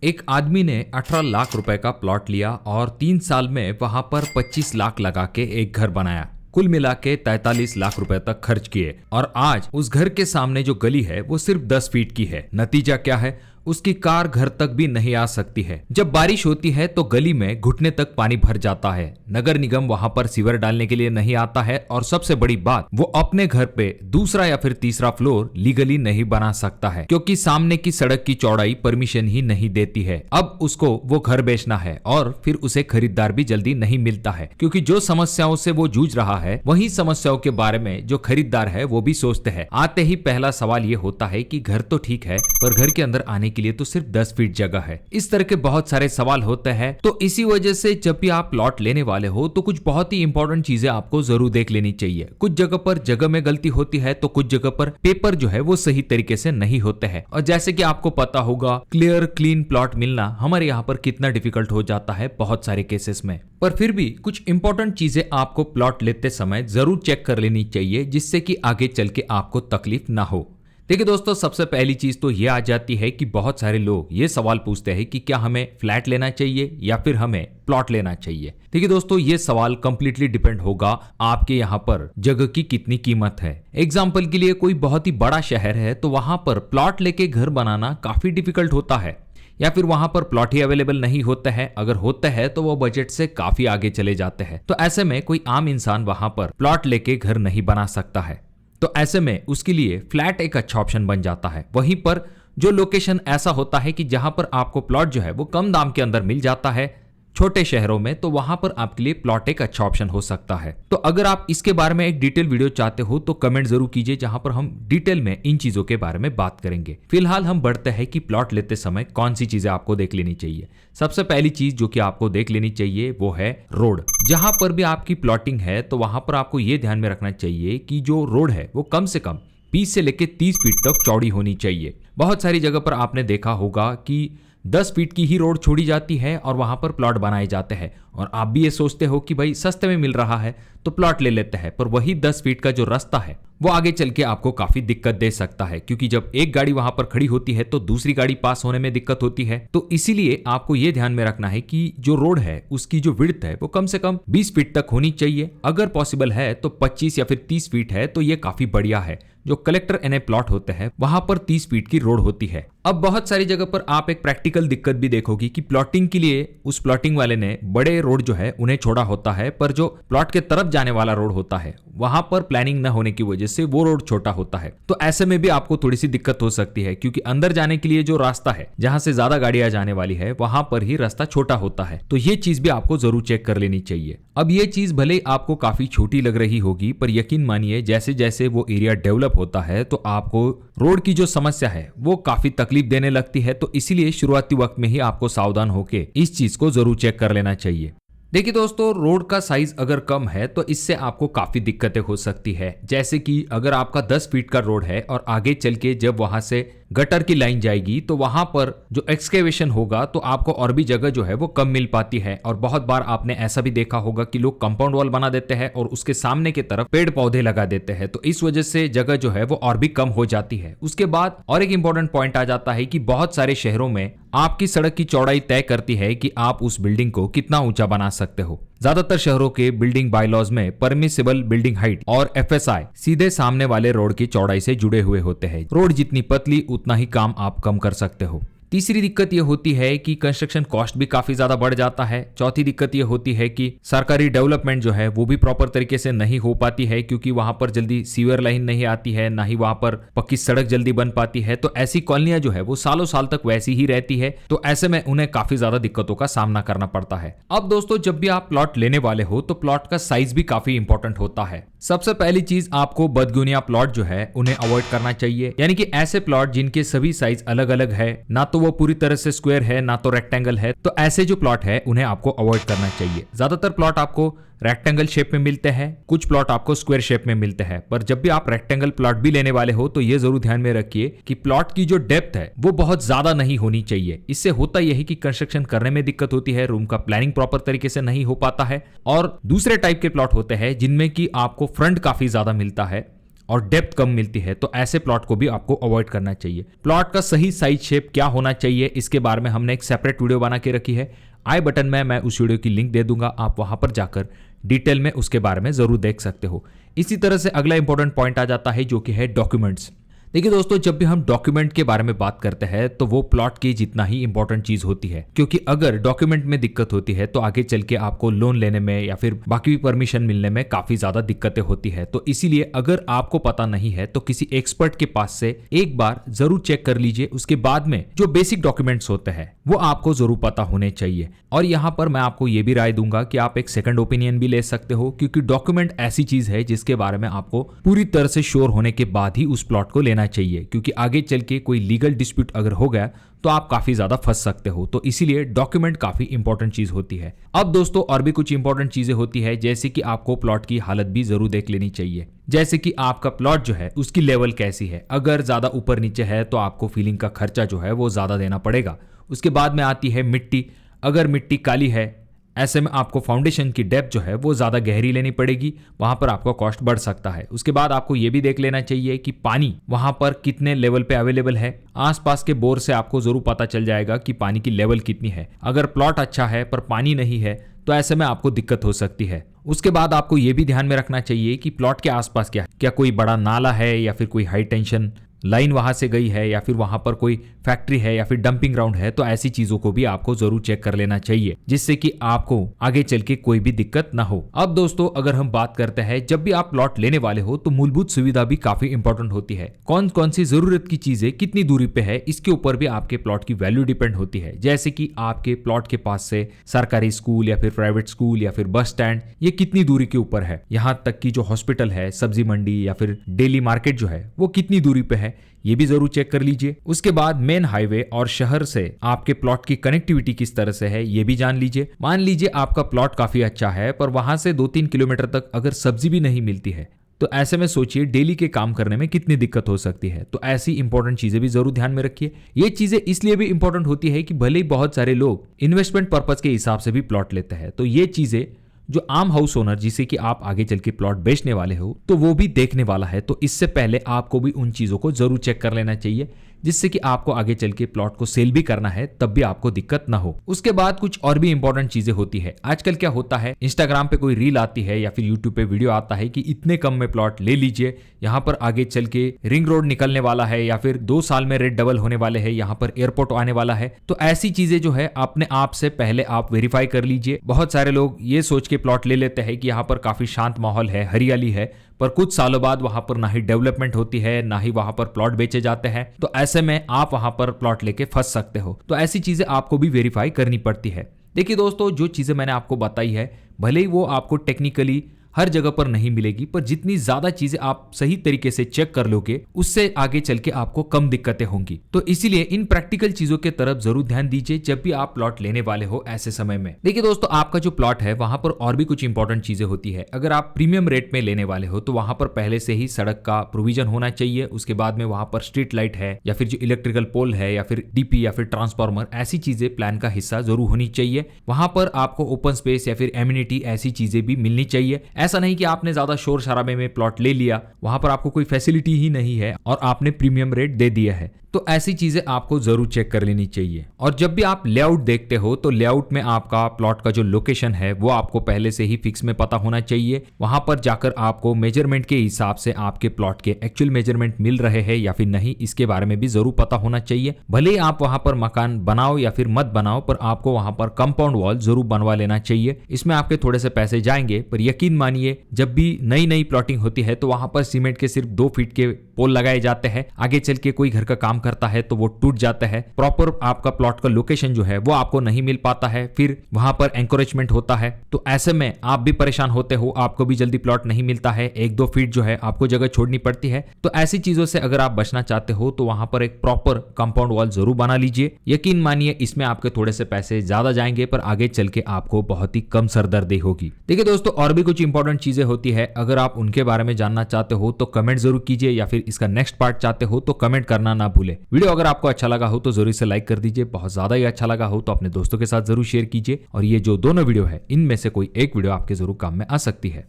एक आदमी ने 18 लाख रुपए का प्लॉट लिया और 3 साल में वहां पर 25 लाख लगा के एक घर बनाया। कुल मिला के 43 लाख रुपए तक खर्च किए और आज उस घर के सामने जो गली है वो सिर्फ 10 फीट की है। नतीजा क्या है? उसकी कार घर तक भी नहीं आ सकती है। जब बारिश होती है तो गली में घुटने तक पानी भर जाता है। नगर निगम वहां पर सीवर डालने के लिए नहीं आता है और सबसे बड़ी बात, वो अपने घर पे दूसरा या फिर तीसरा फ्लोर लीगली नहीं बना सकता है क्योंकि सामने की सड़क की चौड़ाई परमिशन ही नहीं देती है। अब उसको वो घर बेचना है और फिर उसे खरीदार भी जल्दी नहीं मिलता है क्योंकि जो समस्याओं से वो जूझ रहा है वही समस्याओं के बारे में जो खरीदार है वो भी सोचते हैं। आते ही पहला सवाल ये होता है कि घर तो ठीक है पर घर के अंदर आने के लिए तो सिर्फ 10 फीट जगह है। इस तरह के बहुत सारे सवाल होते हैं। तो इसी वजह से जब भी आप प्लॉट लेने वाले हो तो कुछ बहुत ही इंपॉर्टेंट चीजें आपको जरूर देख लेनी चाहिए। कुछ जगह पर जगह में गलती होती है तो कुछ जगह पर पेपर जो है वो सही तरीके से नहीं होते हैं। और जैसे कि आपको पता होगा क्लियर क्लीन प्लॉट मिलना हमारे यहाँ पर कितना डिफिकल्ट हो जाता है बहुत सारे केसेस में। पर फिर भी कुछ इंपॉर्टेंट चीजें आपको प्लॉट लेते समय जरूर चेक कर लेनी चाहिए जिससे कि आगे चल के आपको तकलीफ ना हो। देखिए दोस्तों, सबसे पहली चीज तो ये आ जाती है कि बहुत सारे लोग ये सवाल पूछते हैं कि क्या हमें फ्लैट लेना चाहिए या फिर हमें प्लॉट लेना चाहिए। देखिए दोस्तों, ये सवाल कंप्लीटली डिपेंड होगा आपके यहाँ पर जगह की कितनी कीमत है। एग्जाम्पल के लिए कोई बहुत ही बड़ा शहर है तो वहां पर प्लॉट लेके घर बनाना काफी डिफिकल्ट होता है या फिर वहां पर प्लॉट ही अवेलेबल नहीं होते हैं। अगर होते हैं तो वो बजट से काफी आगे चले जाते हैं। तो ऐसे में कोई आम इंसान वहां पर प्लॉट लेके घर नहीं बना सकता है। तो ऐसे में उसके लिए फ्लैट एक अच्छा ऑप्शन बन जाता है। वहीं पर जो लोकेशन ऐसा होता है कि जहां पर आपको प्लॉट जो है वो कम दाम के अंदर मिल जाता है छोटे शहरों में, तो वहां पर आपके लिए प्लॉट एक अच्छा ऑप्शन हो सकता है। तो अगर आप इसके बारे में एक डिटेल वीडियो चाहते हो तो कमेंट जरूर कीजिए जहां पर हम डिटेल में इन चीजों के बारे में बात करेंगे। फिलहाल हम बढ़ते हैं कि प्लॉट लेते समय कौन सी चीजें आपको देख लेनी चाहिए। सबसे पहली चीज जो कि आपको देख लेनी चाहिए वो है रोड। जहां पर भी आपकी प्लॉटिंग है तो वहां पर आपको ये ध्यान में रखना चाहिए कि जो रोड है वो कम से कम 20 से लेकर 30 फीट तक चौड़ी होनी चाहिए। बहुत सारी जगह पर आपने देखा होगा कि 10 फीट की ही रोड छोड़ी जाती है और वहां पर प्लॉट बनाए जाते हैं और आप भी ये सोचते हो कि भाई सस्ते में मिल रहा है तो प्लॉट ले लेते हैं। पर वही 10 फीट का जो रास्ता है वो आगे चल के आपको काफी दिक्कत दे सकता है क्योंकि जब एक गाड़ी वहां पर खड़ी होती है तो दूसरी गाड़ी पास होने में दिक्कत होती है। तो इसीलिए आपको ये ध्यान में रखना है कि जो रोड है उसकी जो विड्थ है वो कम से कम 20 फीट तक होनी चाहिए। अगर पॉसिबल है तो 25 या फिर 30 फीट है तो ये काफी बढ़िया है। जो कलेक्टर एनए प्लॉट होते हैं वहां पर 30 फीट की रोड होती है। अब बहुत सारी जगह पर आप एक प्रैक्टिकल दिक्कत भी देखोगी कि प्लॉटिंग के लिए उस प्लॉटिंग वाले ने बड़े रोड जो है उन्हें छोड़ा होता है, पर जो प्लॉट के तरफ जाने वाला रोड होता है वहां पर प्लानिंग न होने की वजह से वो रोड छोटा होता है। तो ऐसे में भी आपको थोड़ी सी दिक्कत हो सकती है क्योंकि अंदर जाने के लिए जो रास्ता है जहां से ज्यादा गाड़ियां जाने वाली है वहां पर ही रास्ता छोटा होता है। तो ये चीज भी आपको जरूर चेक कर लेनी चाहिए। अब ये चीज भले ही आपको काफी छोटी लग रही होगी पर यकीन मानिए जैसे जैसे वो एरिया डेवलप होता है तो आपको रोड की जो समस्या है वो काफी तकलीफ देने लगती है। तो इसीलिए शुरुआती वक्त में ही आपको सावधान होकर इस चीज को जरूर चेक कर लेना चाहिए। देखिए दोस्तों, रोड का साइज अगर कम है तो इससे आपको काफी दिक्कतें हो सकती है। जैसे कि अगर आपका 10 फीट का रोड है और आगे चल के जब वहां से गटर की लाइन जाएगी तो वहां पर जो एक्सकेवेशन होगा तो आपको और भी जगह जो है वो कम मिल पाती है। और बहुत बार आपने ऐसा भी देखा होगा कि लोग कंपाउंड वॉल बना देते हैं और उसके सामने की तरफ पेड़ पौधे लगा देते हैं। तो इस वजह से जगह जो है वो और भी कम हो जाती है। उसके बाद और एक इंपॉर्टेंट पॉइंट आ जाता है कि बहुत सारे शहरों में आपकी सड़क की चौड़ाई तय करती है कि आप उस बिल्डिंग को कितना ऊंचा बना सकते हो। ज्यादातर शहरों के बिल्डिंग बायलॉज में परमिसिबल बिल्डिंग हाइट और एफएसआई सीधे सामने वाले रोड की चौड़ाई से जुड़े हुए होते हैं। रोड जितनी पतली उतना ही काम आप कम कर सकते हो। तीसरी दिक्कत ये होती है कि कंस्ट्रक्शन कॉस्ट भी काफी ज्यादा बढ़ जाता है। चौथी दिक्कत ये होती है कि सरकारी डेवलपमेंट जो है वो भी प्रॉपर तरीके से नहीं हो पाती है क्योंकि वहां पर जल्दी सीवर लाइन नहीं आती है, ना ही वहां पर पक्की सड़क जल्दी बन पाती है। तो ऐसी कॉलोनियां जो है वो सालों साल तक वैसी ही रहती है। तो ऐसे में उन्हें काफी ज्यादा दिक्कतों का सामना करना पड़ता है। अब दोस्तों, जब भी आप प्लॉट लेने वाले हो तो प्लॉट का साइज भी काफी इंपॉर्टेंट होता है। सबसे पहली चीज आपको बदगुनिया प्लॉट जो है उन्हें अवॉइड करना चाहिए, यानी कि ऐसे प्लॉट जिनके सभी साइज अलग अलग है, ना तो वो पूरी तरह से स्क्वायर है ना तो रेक्टेंगल है। तो ऐसे जो प्लॉट है उन्हें आपको अवॉइड करना चाहिए। ज्यादातर प्लॉट आपको रेक्टेंगल शेप में मिलते हैं, कुछ प्लॉट आपको स्क्वायर शेप में मिलते हैं। पर जब भी आप रेक्टेंगल प्लॉट भी लेने वाले हो तो ये जरूर ध्यान में रखिए कि प्लॉट की जो डेप्थ है वो बहुत ज्यादा नहीं होनी चाहिए। इससे होता यह है कि कंस्ट्रक्शन करने में दिक्कत होती है, रूम का प्लानिंग प्रॉपर तरीके से नहीं हो पाता है। और दूसरे टाइप के प्लॉट होते हैं जिनमें कि आपको फ्रंट काफी ज्यादा मिलता है और डेप्थ कम मिलती है तो ऐसे प्लॉट को भी आपको अवॉइड करना चाहिए। प्लॉट का सही साइज शेप क्या होना चाहिए इसके बारे में हमने एक सेपरेट वीडियो बना के रखी है। आई बटन में मैं उस वीडियो की लिंक दे दूंगा, आप वहां पर जाकर डिटेल में उसके बारे में जरूर देख सकते हो। इसी तरह से अगला इंपॉर्टेंट पॉइंट आ जाता है जो कि है डॉक्यूमेंट्स। देखिए दोस्तों, जब भी हम डॉक्यूमेंट के बारे में बात करते हैं तो वो प्लॉट की जितना ही इंपॉर्टेंट चीज होती है, क्योंकि अगर डॉक्यूमेंट में दिक्कत होती है तो आगे चल के आपको लोन लेने में या फिर बाकी परमिशन मिलने में काफी ज्यादा दिक्कतें होती है। तो इसीलिए अगर आपको पता नहीं है तो किसी एक्सपर्ट के पास से एक बार जरूर चेक कर लीजिए। उसके बाद में जो बेसिक डॉक्यूमेंट्स होते हैं वो आपको जरूर पता होने चाहिए। और यहाँ पर मैं आपको ये भी राय दूंगा कि आप एक सेकंड ओपिनियन भी ले सकते हो, क्योंकि डॉक्यूमेंट ऐसी चीज है जिसके बारे में आपको पूरी तरह से श्योर होने के बाद ही उस प्लॉट को लेना चाहिए, क्योंकि आगे चल के कोई लीगल डिस्प्यूट अगर हो गया तो आप काफी ज्यादा फंस सकते हो। तो इसीलिए डॉक्यूमेंट काफी इंपॉर्टेंट चीज होती है। अब दोस्तों और भी कुछ इंपॉर्टेंट चीजें होती है, जैसे कि आपको प्लॉट की हालत भी जरूर देख लेनी चाहिए। जैसे कि आपका प्लॉट जो है उसकी लेवल कैसी है। अगर ज्यादा ऊपर नीचे है तो आपको फीलिंग का खर्चा जो है वो ज्यादा देना पड़ेगा। उसके बाद में आती है मिट्टी। अगर मिट्टी काली है ऐसे में आपको फाउंडेशन की डेप्थ जो है वो ज्यादा गहरी लेनी पड़ेगी, वहां पर आपका कॉस्ट बढ़ सकता है। उसके बाद आपको ये भी देख लेना चाहिए कि पानी वहां पर कितने लेवल पे अवेलेबल है। आसपास के बोर से आपको जरूर पता चल जाएगा कि पानी की लेवल कितनी है। अगर प्लॉट अच्छा है पर पानी नहीं है तो ऐसे में आपको दिक्कत हो सकती है। उसके बाद आपको ये भी ध्यान में रखना चाहिए कि प्लॉट के आसपास क्या कोई बड़ा नाला है या फिर कोई हाई टेंशन लाइन वहां से गई है या फिर वहां पर कोई फैक्ट्री है या फिर डंपिंग ग्राउंड है। तो ऐसी चीजों को भी आपको जरूर चेक कर लेना चाहिए, जिससे कि आपको आगे चल के कोई भी दिक्कत ना हो। अब दोस्तों अगर हम बात करते हैं, जब भी आप प्लॉट लेने वाले हो तो मूलभूत सुविधा भी काफी इंपॉर्टेंट होती है। कौन कौन सी जरूरत की चीजें कितनी दूरी पे है इसके ऊपर भी आपके प्लॉट की वैल्यू डिपेंड होती है। जैसे कि आपके प्लॉट के पास से सरकारी स्कूल या फिर प्राइवेट स्कूल या फिर बस स्टैंड ये कितनी दूरी के ऊपर है। यहाँ तक कि जो हॉस्पिटल है, सब्जी मंडी या फिर डेली मार्केट जो है वो कितनी दूरी पे है, ये भी जरूर चेक कर लीजिए। उसके बाद मेन हाईवे और शहर से आपके प्लॉट की कनेक्टिविटी किस तरह से है ये भी जान लीजिए। मान लीजिए आपका प्लॉट काफी अच्छा है पर वहां से 2-3 किलोमीटर तक अगर सब्जी भी नहीं मिलती है तो ऐसे में सोचिए डेली के काम करने में कितनी दिक्कत हो सकती है। तो ऐसी इंपॉर्टेंट चीजें भी जरूर ध्यान में रखिए। ये चीजें इसलिए भी इंपॉर्टेंट होती है कि भले ही बहुत सारे लोग इन्वेस्टमेंट पर्पज के हिसाब से भी प्लॉट लेते हैं, तो ये चीजें जो आम हाउस ओनर जिसे कि आप आगे चल के प्लॉट बेचने वाले हो तो वो भी देखने वाला है। तो इससे पहले आपको भी उन चीजों को जरूर चेक कर लेना चाहिए, जिससे कि आपको आगे चल के प्लॉट को सेल भी करना है तब भी आपको दिक्कत ना हो। उसके बाद कुछ और भी इंपॉर्टेंट चीजें होती है। आजकल क्या होता है, इंस्टाग्राम पे कोई रील आती है या फिर यूट्यूब पे वीडियो आता है कि इतने कम में प्लॉट ले लीजिए, यहाँ पर आगे चल के रिंग रोड निकलने वाला है या फिर 2 साल में रेट डबल होने वाले हैं, यहाँ पर एयरपोर्ट आने वाला है। तो ऐसी चीजें जो है अपने आप से पहले आप वेरीफाई कर लीजिए। बहुत सारे लोग ये सोच के प्लॉट ले लेते हैं कि यहाँ पर काफी शांत माहौल है, हरियाली है, पर कुछ सालों बाद वहां पर ना ही डेवलपमेंट होती है ना ही वहां पर प्लॉट बेचे जाते हैं। तो ऐसे में आप वहां पर प्लॉट लेके फंस सकते हो। तो ऐसी चीजें आपको भी वेरीफाई करनी पड़ती है। देखिए दोस्तों, जो चीजें मैंने आपको बताई है भले ही वो आपको टेक्निकली हर जगह पर नहीं मिलेगी, पर जितनी ज्यादा चीजें आप सही तरीके से चेक कर लोगे उससे आगे चल के आपको कम दिक्कतें होंगी। तो इसीलिए इन प्रैक्टिकल चीजों के तरफ जरूर ध्यान दीजिए जब भी आप प्लॉट लेने वाले हो ऐसे समय में। देखिए दोस्तों, आपका जो प्लॉट है वहां पर और भी कुछ इंपॉर्टेंट चीजें होती है। अगर आप प्रीमियम रेट में लेने वाले हो तो वहां पर पहले से ही सड़क का प्रोविजन होना चाहिए। उसके बाद में वहां पर स्ट्रीट लाइट है या फिर जो इलेक्ट्रिकल पोल है या फिर डीपी या फिर ट्रांसफार्मर, ऐसी चीजें प्लान का हिस्सा जरूर होनी चाहिए। वहां पर आपको ओपन स्पेस या फिर एमिनिटी ऐसी चीजें भी मिलनी चाहिए। ऐसा नहीं कि आपने ज्यादा शोर शराबे में प्लॉट ले लिया, वहां पर आपको कोई फैसिलिटी ही नहीं है और आपने प्रीमियम रेट दे दिया है। तो ऐसी चीजें आपको जरूर चेक कर लेनी चाहिए। और जब भी आप लेआउट देखते हो तो लेआउट में आपका प्लॉट का जो लोकेशन है वो आपको पहले से ही फिक्स में पता होना चाहिए। वहां पर जाकर आपको मेजरमेंट के हिसाब से आपके प्लॉट के एक्चुअल मेजरमेंट मिल रहे हैं या फिर नहीं, इसके बारे में भी जरूर पता होना चाहिए। भले ही आप वहां पर मकान बनाओ या फिर मत बनाओ, पर आपको वहां पर कंपाउंड वॉल जरूर बनवा लेना चाहिए। इसमें आपके थोड़े से पैसे जाएंगे, पर यकीन मानिए जब भी नई प्लॉटिंग होती है तो वहां पर सीमेंट के सिर्फ 2 फीट के पोल लगाए जाते हैं। आगे चल के कोई घर का काम करता है तो वो टूट जाता है। प्रॉपर आपका प्लॉट का लोकेशन जो है वो आपको नहीं मिल पाता है, फिर वहां पर एंकरेजमेंट होता है। तो ऐसे में आप भी परेशान होते हो, आपको भी जल्दी प्लॉट नहीं मिलता है, 1-2 फीट जो है आपको जगह छोड़नी पड़ती है। तो ऐसी चीजों से अगर आप बचना चाहते हो तो वहां पर एक प्रॉपर कंपाउंड वॉल जरूर बना लीजिए। यकीन मानिए इसमें आपके थोड़े से पैसे ज्यादा जाएंगे, पर आगे चल के आपको बहुत ही कम सरदर्दी होगी। देखिए दोस्तों, और भी कुछ इंपॉर्टेंट चीजें होती है, अगर आप उनके बारे में जानना चाहते हो तो कमेंट जरूर कीजिए, या फिर इसका नेक्स्ट पार्ट चाहते हो तो कमेंट करना ना भूले। वीडियो अगर आपको अच्छा लगा हो तो जरूर से लाइक कर दीजिए, बहुत ज्यादा ही अच्छा लगा हो तो अपने दोस्तों के साथ जरूर शेयर कीजिए। और ये जो दोनों वीडियो है इनमें से कोई एक वीडियो आपके जरूर काम में आ सकती है।